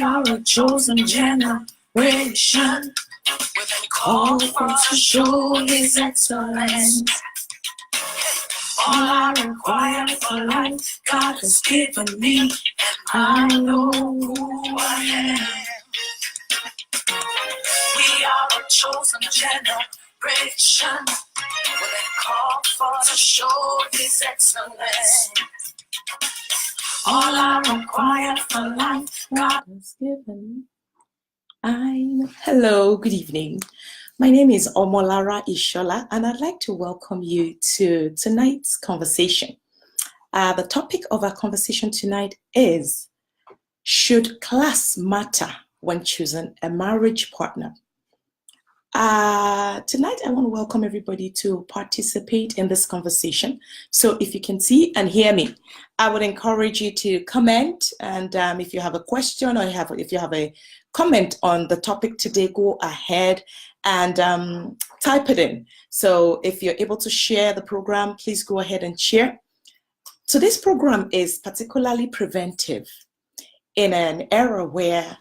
are a chosen generation, with a call for to show His excellence. All I require for life, God has given me, and I know who I am. We are a chosen generation, with a call for to show His excellence. All I require for life, God has given me. Hello, good evening. My name is Omolara Ishola, and I'd like to welcome you to tonight's conversation. The topic of our conversation tonight is, should class matter when choosing a marriage partner? Tonight, I want to welcome everybody to participate in this conversation. So if you can see and hear me, I would encourage you to comment. And if you have a question or if you have a comment on the topic today, go ahead and type it in. So if you're able to share the program, please go ahead and share. So this program is particularly preventive in an era where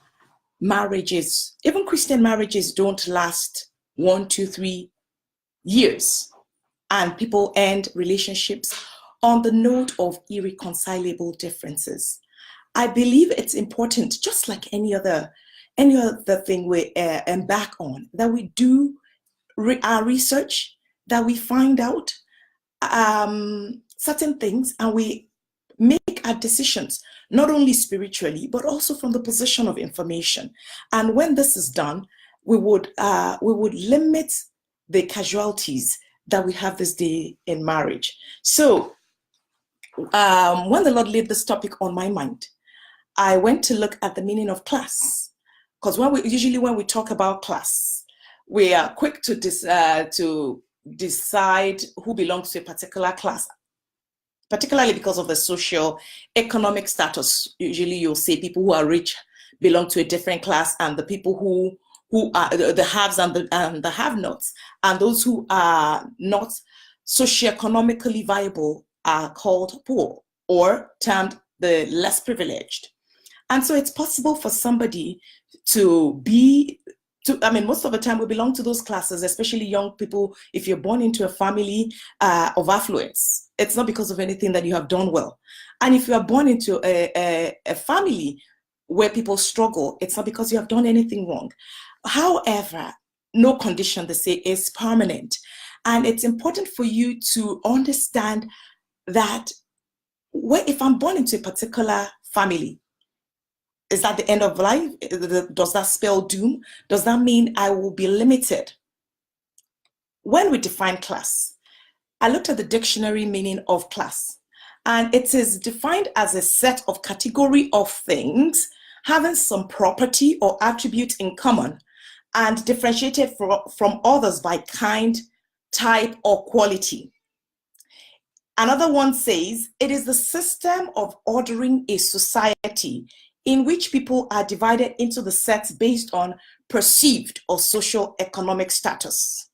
marriages, even Christian marriages, don't last 1, 2, 3 years, and people end relationships on the note of irreconcilable differences. I believe it's important, just like any other thing we embark on, that we do our research, that we find out certain things, and we make our decisions, not only spiritually, but also from the position of information. And when this is done, we would limit the casualties that we have this day in marriage. So when the Lord laid this topic on my mind, I went to look at the meaning of class. Because when we talk about class, we are quick to decide who belongs to a particular class, particularly because of the socio-economic status. Usually you'll say people who are rich belong to a different class, and the people who are the haves and the have-nots, and those who are not socio-economically viable are called poor, or termed the less privileged. And so it's possible for somebody most of the time we belong to those classes, especially young people. If you're born into a family of affluence, it's not because of anything that you have done well. And if you are born into a family where people struggle, it's not because you have done anything wrong. However, no condition, they say, is permanent. And it's important for you to understand that if I'm born into a particular family, is that the end of life? Does that spell doom? Does that mean I will be limited? When we define class, I looked at the dictionary meaning of class, and it is defined as a set of category of things having some property or attribute in common and differentiated from others by kind, type, or quality. Another one says it is the system of ordering a society in which people are divided into the sets based on perceived or social economic status.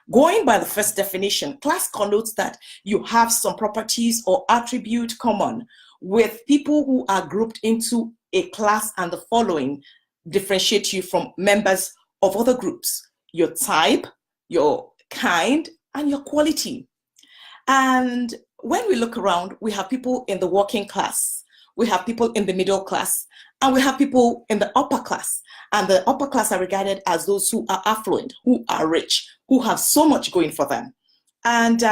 Going by the first definition, class connotes that you have some properties or attribute common with people who are grouped into a class, and the following differentiate you from members of other groups: your type, your kind, and your quality. And when we look around, we have people in the working class, we have people in the middle class, and we have people in the upper class. And the upper class are regarded as those who are affluent, who are rich, who have so much going for them. And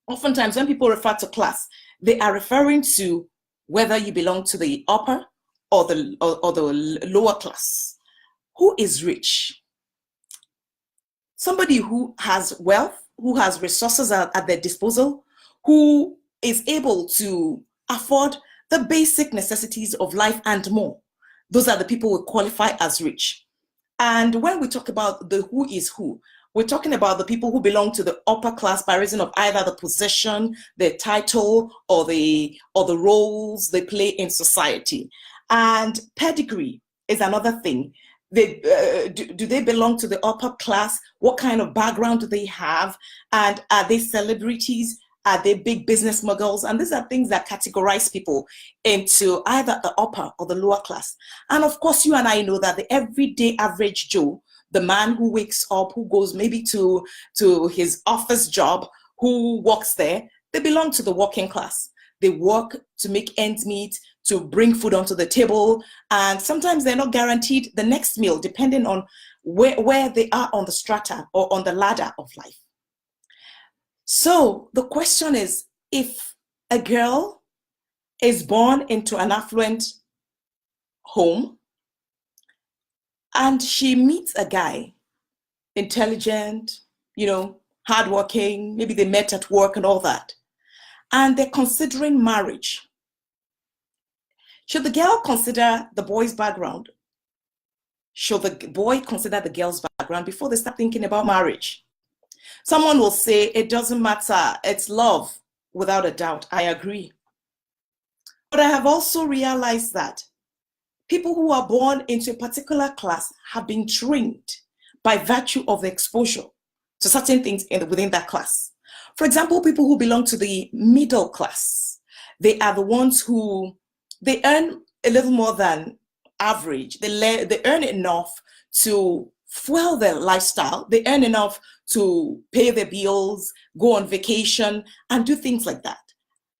oftentimes when people refer to class, they are referring to whether you belong to the upper or the lower class. Who is rich? Somebody who has wealth, who has resources at their disposal, who is able to afford the basic necessities of life and more. Those are the people who qualify as rich. And when we talk about the who is who, we're talking about the people who belong to the upper class by reason of either the position, the title, or the roles they play in society. And pedigree is another thing. Do they belong to the upper class? What kind of background do they have? And are they celebrities? Are they big business moguls? And these are things that categorize people into either the upper or the lower class. And of course, you and I know that the everyday average Joe, the man who wakes up, who goes maybe to his office job, who works there, they belong to the working class. They work to make ends meet, to bring food onto the table, and sometimes they're not guaranteed the next meal, depending on where they are on the strata or on the ladder of life. So the question is, if a girl is born into an affluent home and she meets a guy, intelligent, hardworking, maybe they met at work and all that, and they're considering marriage, should the girl consider the boy's background? Should the boy consider the girl's background before they start thinking about marriage? Someone will say, it doesn't matter, it's love, without a doubt. I agree. But I have also realized that people who are born into a particular class have been trained by virtue of the exposure to certain things within that class. For example, people who belong to the middle class, they are the ones who, they earn a little more than average. They earn enough to fuel their lifestyle. They earn enough to pay their bills, go on vacation, and do things like that.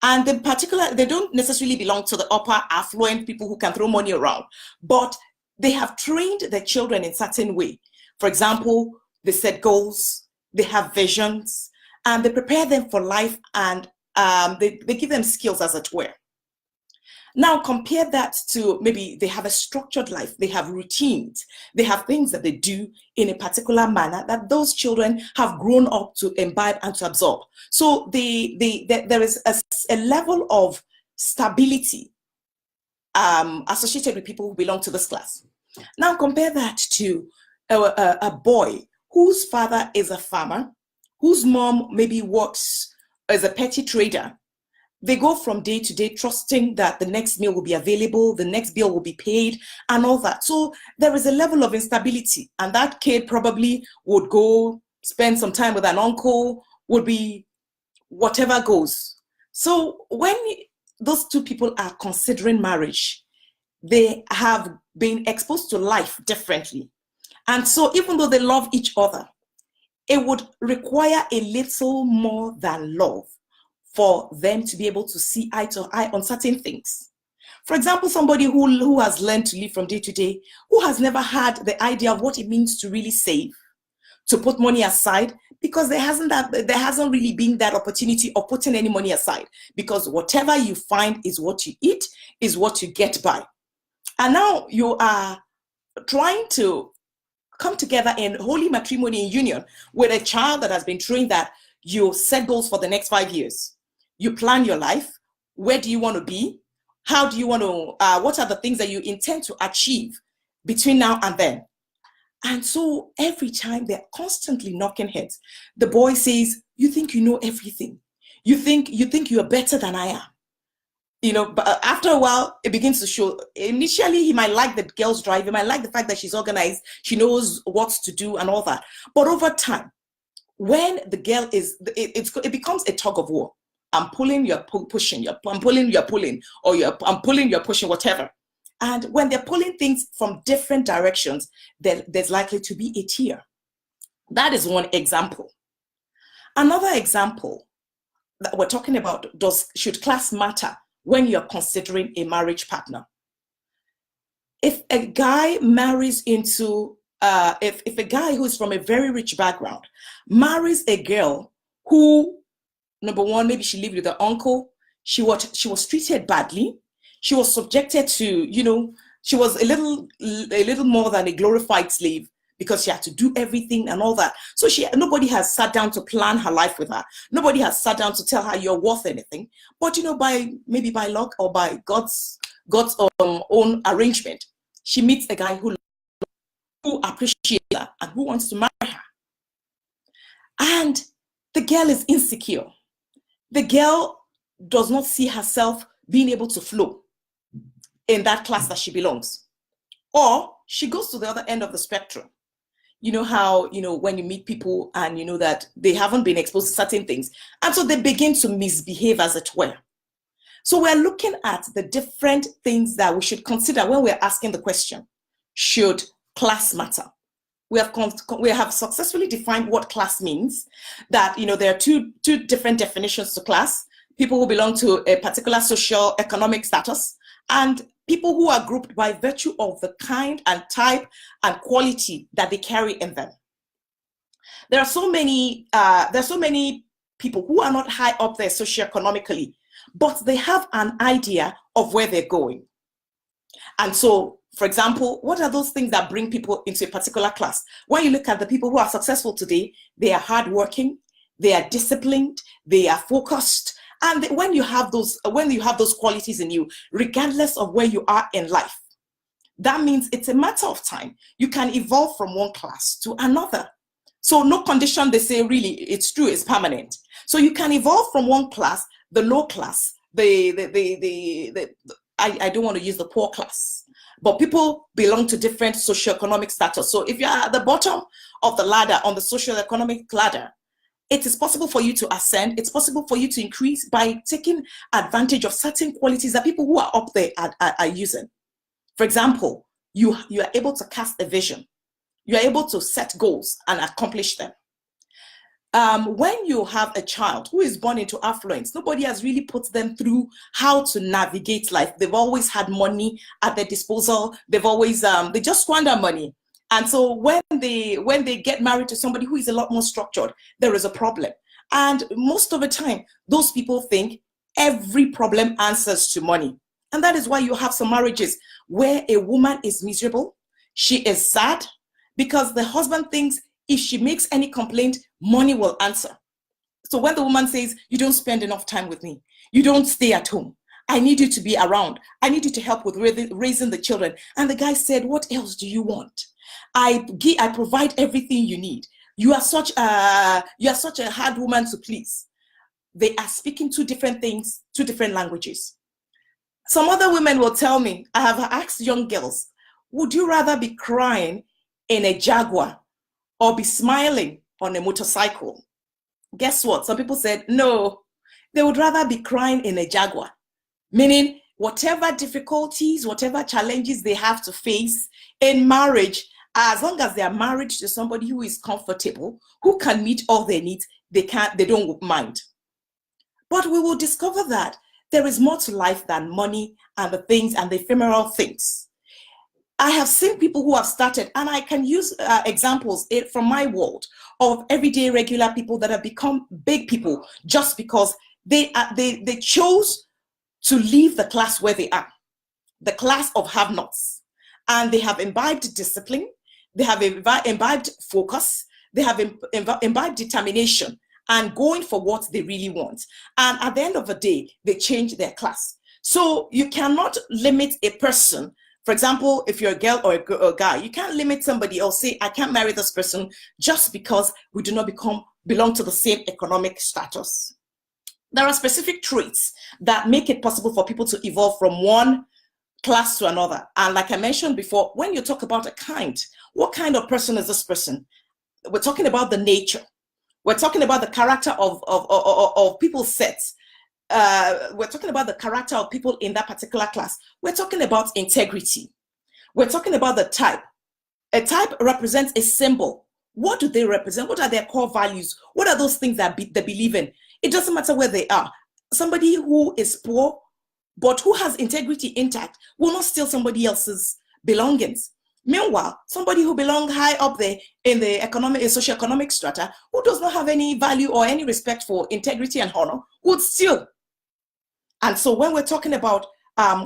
And in particular, they don't necessarily belong to the upper affluent people who can throw money around, but they have trained their children in a certain way. For example, they set goals, they have visions, and they prepare them for life, and they give them skills, as it were. Now compare that to maybe they have a structured life, they have routines, they have things that they do in a particular manner that those children have grown up to imbibe and to absorb. So there is a level of stability associated with people who belong to this class. Now compare that to a boy whose father is a farmer, whose mom maybe works as a petty trader. They go from day to day trusting that the next meal will be available, the next bill will be paid, and all that. So there is a level of instability, and that kid probably would go spend some time with an uncle, would be whatever goes. So when those two people are considering marriage, they have been exposed to life differently. And so even though they love each other, it would require a little more than love for them to be able to see eye to eye on certain things. For example, somebody who has learned to live from day to day, who has never had the idea of what it means to really save, to put money aside, because there hasn't really been that opportunity of putting any money aside, because whatever you find is what you eat, is what you get by. And now you are trying to come together in holy matrimony and union with a child that has been trained that you set goals for the next 5 years. You plan your life. Where do you want to be? How do you want to, what are the things that you intend to achieve between now and then? And so every time they're constantly knocking heads, the boy says, you think you know everything. You think you're better than I am. But after a while, it begins to show. Initially, he might like the girl's drive. He might like the fact that she's organized. She knows what to do and all that. But over time, when the girl it becomes a tug of war. I'm pulling, you're pushing, I'm pulling, you're pulling, or I'm pulling, you're pushing, whatever. And when they're pulling things from different directions, there's likely to be a tear. That is one example. Another example that we're talking about, should class matter when you're considering a marriage partner? If a guy marries into, if a guy who is from a very rich background marries a girl who, number one, maybe she lived with her uncle. She was treated badly. She was subjected to, she was a little more than a glorified slave because she had to do everything and all that. So nobody has sat down to plan her life with her. Nobody has sat down to tell her you're worth anything. But maybe by luck or by God's own arrangement, she meets a guy who appreciates her and who wants to marry her. And the girl is insecure. The girl does not see herself being able to flow in that class that she belongs. Or she goes to the other end of the spectrum. You know how, when you meet people and you know that they haven't been exposed to certain things, and so they begin to misbehave, as it were. So we're looking at the different things that we should consider when we're asking the question, should class matter? We have successfully defined what class means, that there are two different definitions to class: people who belong to a particular social economic status, and people who are grouped by virtue of the kind and type and quality that they carry in them. There are so many people who are not high up there socioeconomically, but they have an idea of where they're going. And so, for example, what are those things that bring people into a particular class? When you look at the people who are successful today, they are hardworking, they are disciplined, they are focused. And when you have those qualities in you, regardless of where you are in life, that means it's a matter of time. You can evolve from one class to another. So no condition, they say, really, it's true, it's permanent. So you can evolve from one class, the low class, I don't want to use the poor class, but people belong to different socioeconomic status. So if you're at the bottom of the ladder, on the socioeconomic ladder, it is possible for you to ascend. It's possible for you to increase by taking advantage of certain qualities that people who are up there are using. For example, you are able to cast a vision. You are able to set goals and accomplish them. When you have a child who is born into affluence, nobody has really put them through how to navigate life. They've always had money at their disposal. They've always, they just squander money. And so when they get married to somebody who is a lot more structured, there is a problem. And most of the time, those people think every problem answers to money. And that is why you have some marriages where a woman is miserable, she is sad, because the husband thinks if she makes any complaint, money will answer. So when the woman says, you don't spend enough time with me, you don't stay at home, I need you to be around, I need you to help with raising the children. And the guy said, what else do you want? I provide everything you need. You are such a hard woman to please. They are speaking two different things, two different languages. Some other women will tell me, I have asked young girls, would you rather be crying in a Jaguar or be smiling on a motorcycle? Guess what? Some people said, no, they would rather be crying in a Jaguar. Meaning, whatever difficulties, whatever challenges they have to face in marriage, as long as they are married to somebody who is comfortable, who can meet all their needs, they don't mind. But we will discover that there is more to life than money and the things and the ephemeral things. I have seen people who have started, and I can use examples from my world of everyday regular people that have become big people just because they chose to leave the class where they are, the class of have-nots, and they have imbibed discipline, they have imbibed focus, they have imbibed determination and going for what they really want. And at the end of the day, they change their class. So you cannot limit a person. For example, if you're a girl or a guy, you can't limit somebody or say, I can't marry this person just because we do not belong to the same economic status. There are specific traits that make it possible for people to evolve from one class to another. And like I mentioned before, when you talk about a kind, what kind of person is this person? We're talking about the nature. We're talking about the character of people's sets. We're talking about the character of people in that particular class. We're talking about integrity. We're talking about the type. A type represents a symbol. What do they represent? What are their core values? What are those things that they believe in? It doesn't matter where they are. Somebody who is poor, but who has integrity intact, will not steal somebody else's belongings. Meanwhile, somebody who belongs high up there in the socioeconomic strata, who does not have any value or any respect for integrity and honor, would steal. And so when we're talking about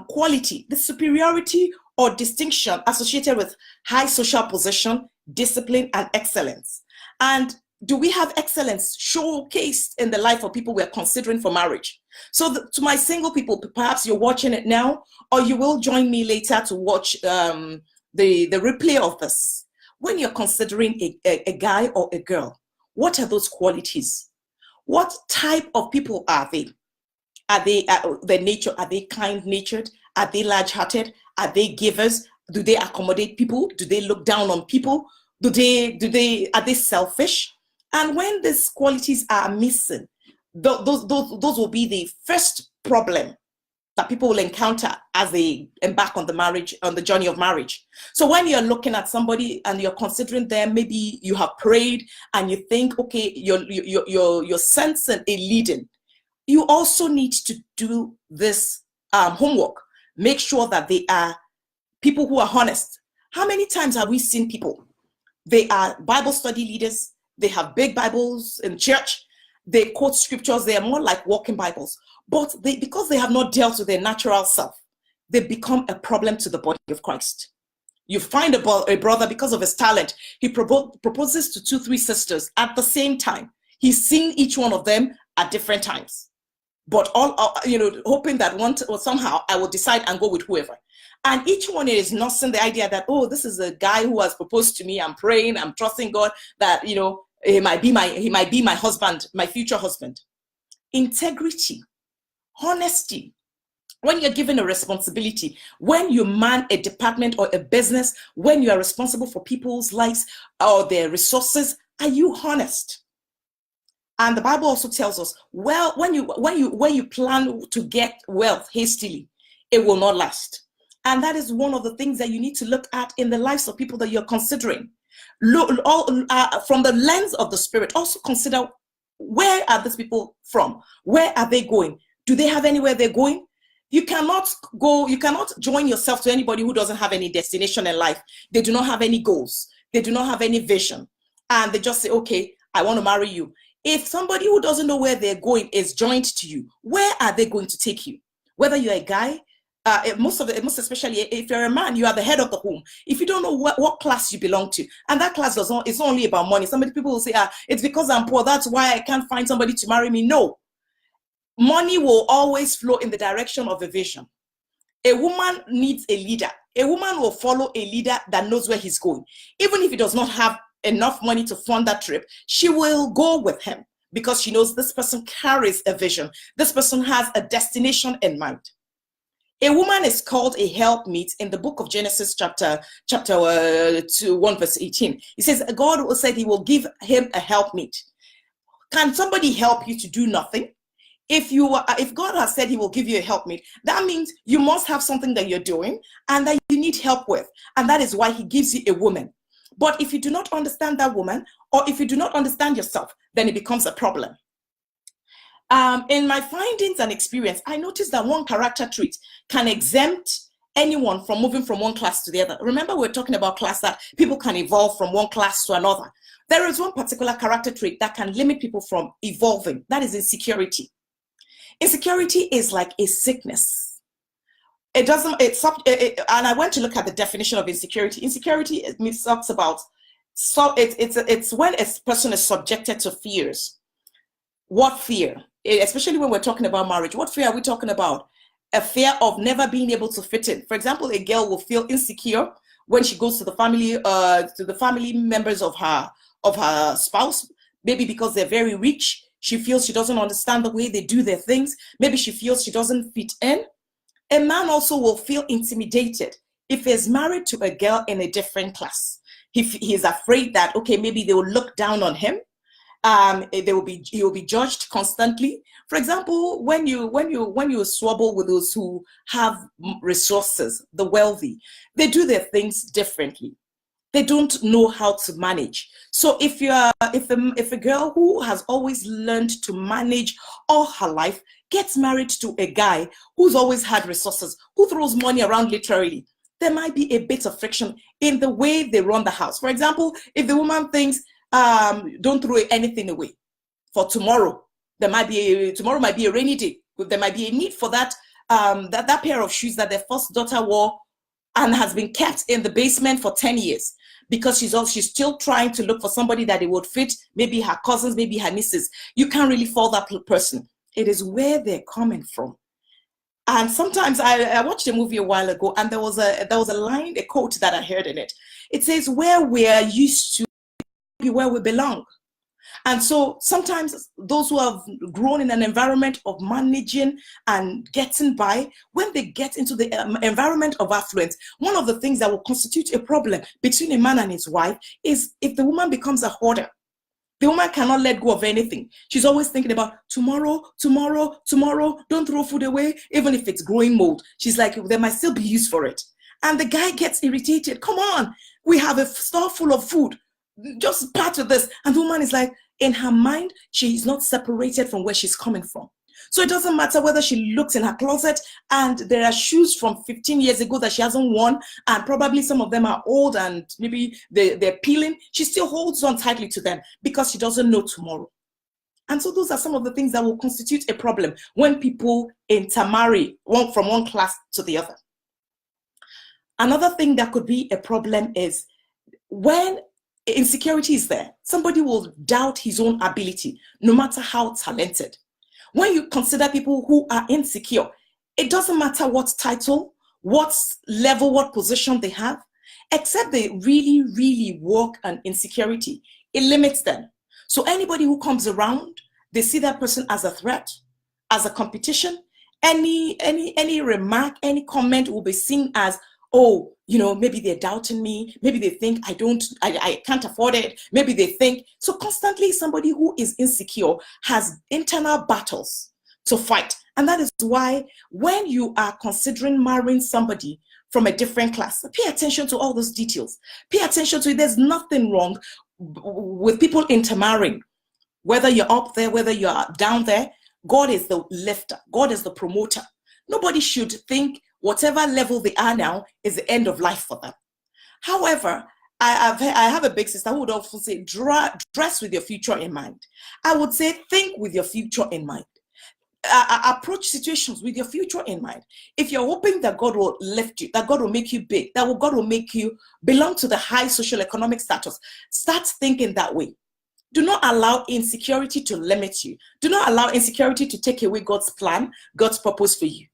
quality, the superiority or distinction associated with high social position, discipline, and excellence. And do we have excellence showcased in the life of people we're considering for marriage? So to my single people, perhaps you're watching it now, or you will join me later to watch the replay of this. When you're considering a guy or a girl, what are those qualities? What type of people are they? Are they their nature? Are they kind-natured? Are they large-hearted? Are they givers? Do they accommodate people? Do they look down on people? Are they selfish? And when these qualities are missing, those will be the first problem that people will encounter as they embark on the journey of marriage. So when you're looking at somebody and you're considering them, maybe you have prayed and you think, okay, you're sensing a leading. You also need to do this homework. Make sure that they are people who are honest. How many times have we seen people? They are Bible study leaders. They have big Bibles in church. They quote scriptures. They are more like walking Bibles. But because they have not dealt with their natural self, they become a problem to the body of Christ. You find a brother, because of his talent, he proposes to 2-3 sisters at the same time. He's seen each one of them at different times. But hoping that somehow I will decide and go with whoever. And each one is nursing the idea that, oh, this is a guy who has proposed to me. I'm praying, I'm trusting God that, he might be my husband, my future husband. Integrity, honesty. When you're given a responsibility, when you man a department or a business, when you are responsible for people's lives or their resources, are you honest? And the Bible also tells us, well, when you plan to get wealth hastily, it will not last. And that is one of the things that you need to look at in the lives of people that you're considering. Look, from the lens of the Spirit, also consider, where are these people from? Where are they going? Do they have anywhere they're going? You cannot join yourself to anybody who doesn't have any destination in life. They do not have any goals. They do not have any vision. And they just say, okay, I want to marry you. If somebody who doesn't know where they're going is joined to you, where are they going to take you? Whether you're a guy, most especially if you're a man, you are the head of the home. If you don't know what class you belong to, and that class it's not only about money. People will say, it's because I'm poor, that's why I can't find somebody to marry me. No. Money will always flow in the direction of a vision. A woman needs a leader. A woman will follow a leader that knows where he's going. Even if he does not have enough money to fund that trip, she will go with him because she knows this person carries a vision. This person has a destination in mind. A woman is called a helpmeet in the book of Genesis chapter 2, 1 verse 18. It says, God said he will give him a helpmeet. Can somebody help you to do nothing? If God has said he will give you a helpmeet, that means you must have something that you're doing and that you need help with. And that is why he gives you a woman. But if you do not understand that woman, or if you do not understand yourself, then it becomes a problem. In my findings and experience, I noticed that one character trait can exempt anyone from moving from one class to the other. Remember, we're talking about class, that people can evolve from one class to another. There is one particular character trait that can limit people from evolving. That is insecurity. Insecurity is like a sickness. And I went to look at the definition of insecurity. Insecurity talks about, it's when a person is subjected to fears. What fear? Especially when we're talking about marriage, what fear are we talking about? A fear of never being able to fit in. For example, a girl will feel insecure when she goes to the family members of her spouse, maybe because they're very rich. She feels she doesn't understand the way they do their things. Maybe she feels she doesn't fit in. A man also will feel intimidated if he's married to a girl in a different class. He's afraid that, okay, maybe they will look down on him. He will be judged constantly. For example, when you swabble with those who have resources, the wealthy, they do their things differently. They don't know how to manage. So if a girl who has always learned to manage all her life gets married to a guy who's always had resources, who throws money around literally, there might be a bit of friction in the way they run the house. For example, if the woman thinks, don't throw anything away for tomorrow, tomorrow might be a rainy day. There might be a need for that pair of shoes that their first daughter wore and has been kept in the basement for 10 years because she's still trying to look for somebody that it would fit, maybe her cousins, maybe her nieces. You can't really fault that person. It is where they're coming from. And sometimes I watched a movie a while ago, and there was a line, a quote that I heard in it. It says, where we are used to be where we belong. And so sometimes those who have grown in an environment of managing and getting by, when they get into the environment of affluence, one of the things that will constitute a problem between a man and his wife is if the woman becomes a hoarder. The woman cannot let go of anything. She's always thinking about tomorrow, tomorrow, tomorrow. Don't throw food away, even if it's growing mold. She's like, there might still be use for it. And the guy gets irritated. Come on, we have a store full of food. Just part of this. And the woman is like, in her mind, she is not separated from where she's coming from. So it doesn't matter whether she looks in her closet and there are shoes from 15 years ago that she hasn't worn, and probably some of them are old and maybe they're peeling. She still holds on tightly to them because she doesn't know tomorrow. And so those are some of the things that will constitute a problem when people intermarry from one class to the other. Another thing that could be a problem is when insecurity is there, somebody will doubt his own ability, no matter how talented. When you consider people who are insecure, it doesn't matter what title, what level, what position they have, except they really, really work on insecurity. It limits them. So anybody who comes around, they see that person as a threat, as a competition. Any remark, any comment will be seen as, oh, maybe they're doubting me. Maybe they think I can't afford it. Maybe they think. So constantly somebody who is insecure has internal battles to fight. And that is why when you are considering marrying somebody from a different class, pay attention to all those details. Pay attention to it. There's nothing wrong with people intermarrying. Whether you're up there, whether you're down there, God is the lifter. God is the promoter. Nobody should think whatever level they are now is the end of life for them. However, I have a big sister who would often say, dress with your future in mind. I would say, think with your future in mind. Approach situations with your future in mind. If you're hoping that God will lift you, that God will make you big, that God will make you belong to the high social economic status, start thinking that way. Do not allow insecurity to limit you. Do not allow insecurity to take away God's plan, God's purpose for you.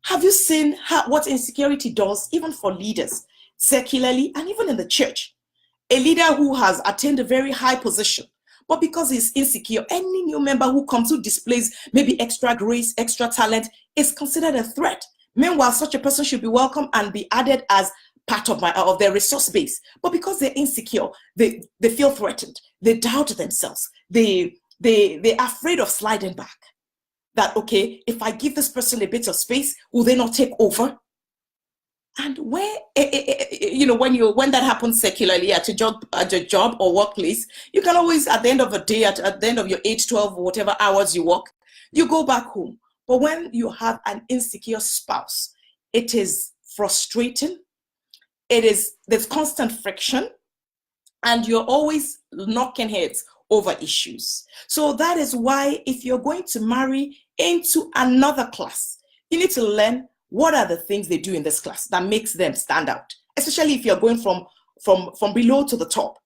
Have you seen what insecurity does, even for leaders, secularly and even in the church? A leader who has attained a very high position, but because he's insecure, any new member who comes who displays maybe extra grace, extra talent, is considered a threat. Meanwhile, such a person should be welcome and be added as part of their resource base. But because they're insecure, they feel threatened. They doubt themselves. They're afraid of sliding back. That, okay, if I give this person a bit of space, will they not take over? And when that happens secularly at a job or workplace, you can always, at the end of the day, at the end of your 8, 12, or whatever hours you work, you go back home. But when you have an insecure spouse, it is frustrating. There's constant friction, and you're always knocking heads over issues. So that is why if you're going to marry into another class, you need to learn what are the things they do in this class that makes them stand out, especially if you're going from below to the top.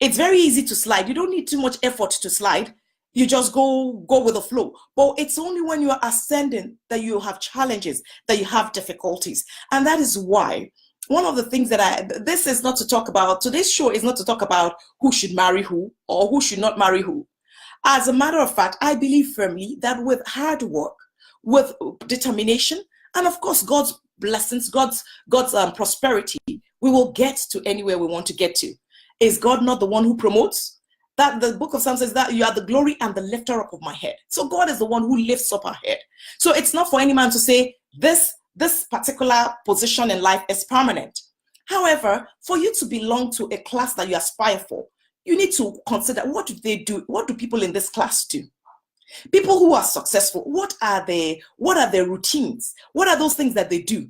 It's very easy to slide. You don't need too much effort to slide. You just go with the flow. But it's only when you are ascending that you have challenges, that you have difficulties. And that is why one of the things today's show is not to talk about who should marry who or who should not marry who. As a matter of fact, I believe firmly that with hard work, with determination, and of course, God's blessings, God's prosperity, we will get to anywhere we want to get to. Is God not the one who promotes? That the book of Psalms says that you are the glory and the lifter up of my head. So God is the one who lifts up our head. So it's not for any man to say this particular position in life is permanent. However, for you to belong to a class that you aspire for, you need to consider, what do they do? What do people in this class do? People who are successful, what are their routines? What are those things that they do?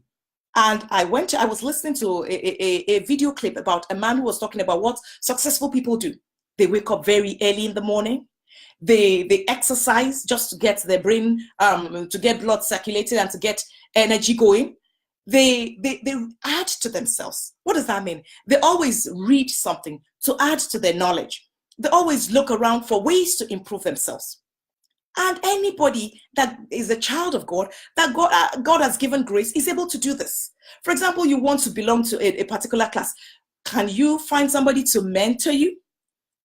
And I was listening to a video clip about a man who was talking about what successful people do. They wake up very early in the morning. They exercise just to get their brain, to get blood circulated and to get energy going. They add to themselves. What does that mean? They always read something to add to their knowledge. They always look around for ways to improve themselves. And anybody that is a child of God, that God has given grace, is able to do this. For example, you want to belong to a particular class. Can you find somebody to mentor you?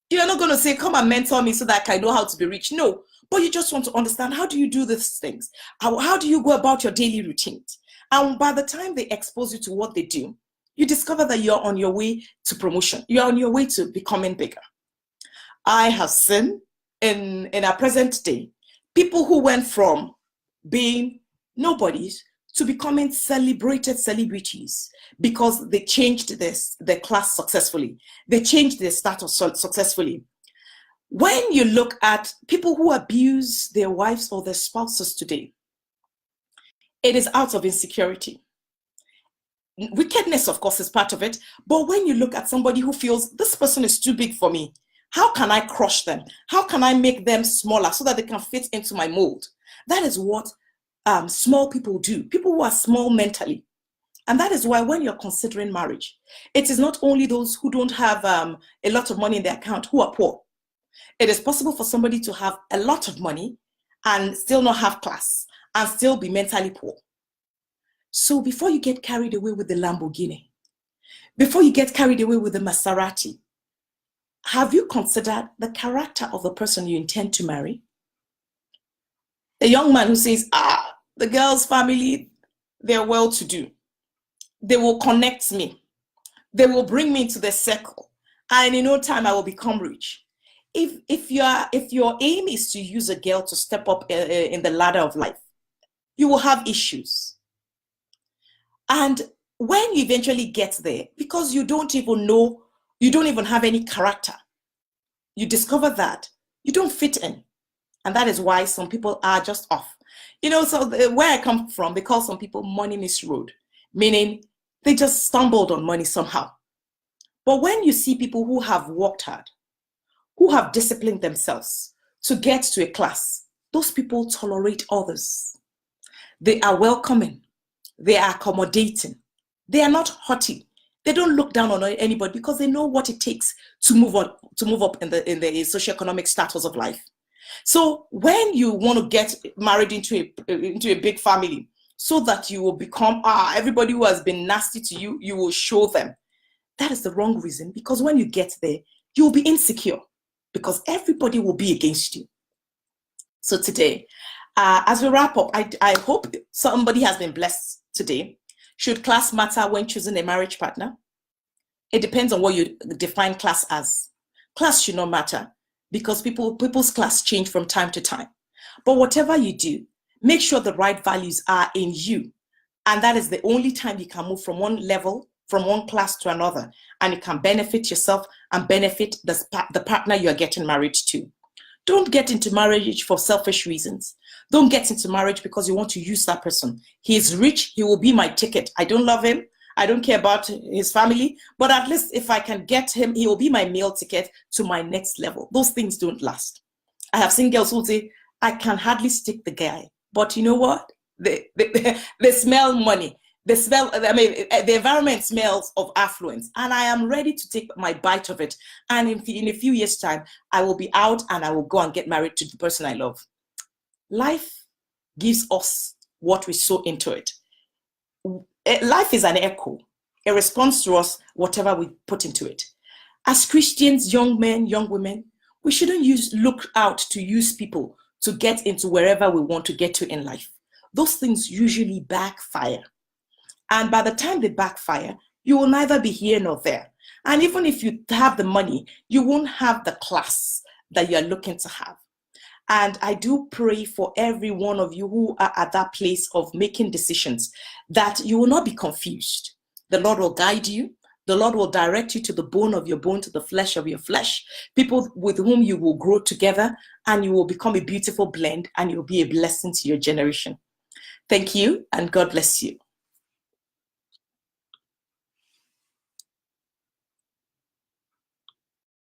You're not going to say, come and mentor me so that I know how to be rich. No, but you just want to understand, how do you do these things? How do you go about your daily routine? And by the time they expose you to what they do, you discover that you're on your way to promotion. You're on your way to becoming bigger. I have seen in our present day, people who went from being nobodies to becoming celebrated celebrities because they changed their class successfully. They changed their status successfully. When you look at people who abuse their wives or their spouses today, it is out of insecurity. Wickedness, of course, is part of it. But when you look at somebody who feels this person is too big for me, how can I crush them? How can I make them smaller so that they can fit into my mold? That is what small people do, people who are small mentally. And that is why when you're considering marriage, it is not only those who don't have a lot of money in their account who are poor. It is possible for somebody to have a lot of money and still not have class and still be mentally poor. So before you get carried away with the Lamborghini, before you get carried away with the Maserati, have you considered the character of the person you intend to marry? A young man who says, the girl's family, they're well-to-do. They will connect me. They will bring me into their circle. And in no time, I will become rich. If your aim is to use a girl to step up in the ladder of life, you will have issues. And when you eventually get there, because you don't even know, you don't even have any character, you discover that you don't fit in. And that is why some people are just off. So where I come from, they call some people money misroad, meaning they just stumbled on money somehow. But when you see people who have worked hard, who have disciplined themselves to get to a class, those people tolerate others. They are welcoming. They are accommodating. They are not haughty. They don't look down on anybody because they know what it takes to move up in the socioeconomic status of life. So when you want to get married into a big family so that you will become, everybody who has been nasty to you, you will show them. That is the wrong reason, because when you get there, you will be insecure because everybody will be against you. So today, as we wrap up, I hope somebody has been blessed today. Should class matter when choosing a marriage partner? It depends on what you define class as. Class should not matter because people's class change from time to time. But whatever you do, make sure the right values are in you. And that is the only time you can move from one level, from one class to another. And you can benefit yourself and benefit the partner you are getting married to. Don't get into marriage for selfish reasons. Don't get into marriage because you want to use that person. He is rich, he will be my ticket. I don't love him. I don't care about his family, but at least if I can get him, he will be my meal ticket to my next level. Those things don't last. I have seen girls who say, I can hardly stick the guy. But you know what? They smell money. They smell, the environment smells of affluence. And I am ready to take my bite of it. And in a few years' time, I will be out and I will go and get married to the person I love. Life gives us what we sow into it. Life is an echo. It responds to us whatever we put into it. As Christians, young men, young women, we shouldn't look out to use people to get into wherever we want to get to in life. Those things usually backfire. And by the time they backfire, you will neither be here nor there. And even if you have the money, you won't have the class that you're looking to have. And I do pray for every one of you who are at that place of making decisions that you will not be confused. The Lord will guide you. The Lord will direct you to the bone of your bone, to the flesh of your flesh, people with whom you will grow together, and you will become a beautiful blend, and you'll be a blessing to your generation. Thank you, and God bless you.